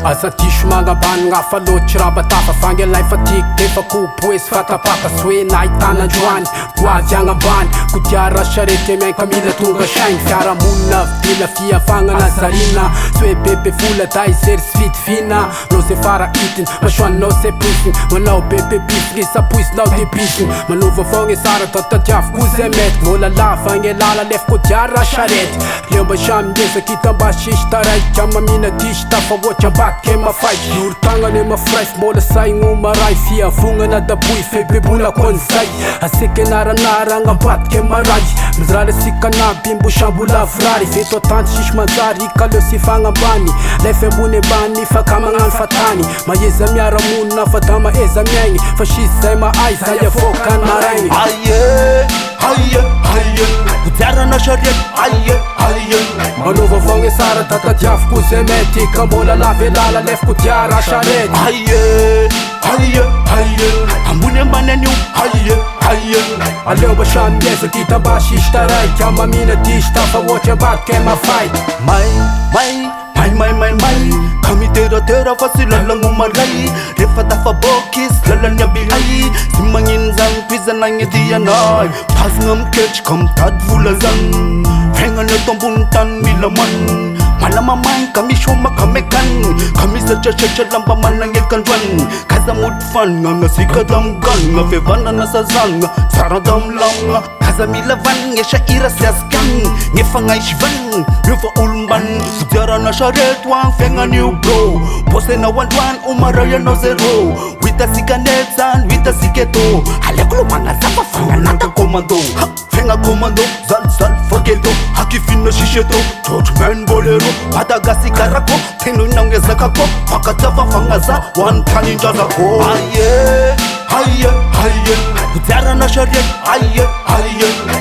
Asa diso magnabanagna fa loatra rabatafa fangelay fatiky defa kopoesy fatapaka soe nahitanan-droany boavy agnambany Kodiaran-Tsarety miainka mila tonga sainy fiaramonina vidila fiavagna nazarina soe bebe vola da izery sy vidivina nao ze fara itiny masoaninao se posiny manao bebe bisiny sapoisinao de bisiny manova fogna sara da tadiaviko ze mety vola lava gne lala lef Kodiaran-Tsarety lemba samingezaka hitamba sisy taraiky amamina disy tafa oatra mbaky mafaiky oro-tagnany mafraify mbola saigno maray fiavognana daboy febebola kon'izay aseke naranara agnambadike maray mizrala sikanaby mbo sambola vrary veto atanty sisy manjary kaleo sy fagnambany lefa ambony ambany faka magnano fatany maheza miaramonina fa da maheza miaigny fa sisy zay mahay zay avokany maraigny Kodiaran-Tsarety manova vogna sara da tadiaviko ze mety ka mbola lave lala lef Kodiaran-Tsarety ambony ambany anio aleo mba samingezaka hitamba sisy taraiky amamina disy tafa oatra ambadike mafaiky May ka miteratera fa sy lalagno maray rehefa tafabokisy lalany abilay sy magnino zany toizanagny dianay tazagna miketriky ka mitady vola zany fiaignany ato ambony tany mila man malamamaigny ka misy homaka mekany ka misatratratra lamba managnekandroany kaza mody fanagna sika da miganagna fihavanana sazanagna tsara da milamagna kaza mila vanigny esa ira sy azikany gne fagnaisy vanigny miova olombany Kodiaran-Tsarety hoany fiaignan'io bro bosenao androany omaray anao zero hitasika nety zany hitasika eto aleko lo magnazafa fagnanaka commando fiaigna commando zalizaly faketo hakifinina sisy eto trotro mainy bolero Madagasikara-ko tenoinao ngezakako fakatsafa fagnaza hoany tanindrazako Kodiaran-Tsarety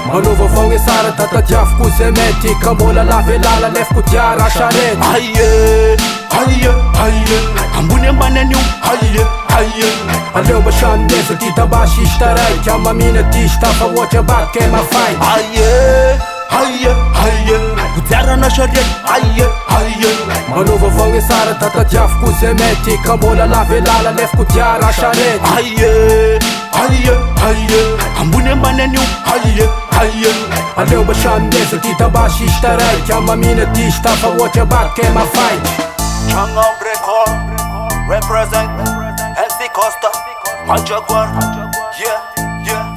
manova vogna sara da tadiaviko ze mety ka mbola lave lala lef Kodiaran-Tsarety ambony ambany anio aleo mba samingezaka hitamba sisy taraiky amamina disy tafa oatra ambadike mafaiky Kodiaran-Tsarety manova vogna sara da tadiaviko ze mety ka mbola lave lala lef Kodiaran-Tsarety ambony ambany anio aleo mba samingezaka hitamba sisy taraiky amamina disy tafa oatra ambadike mafaiky Changam Record represent MC Costa Jaguar yeah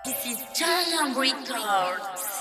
This is Legende Records.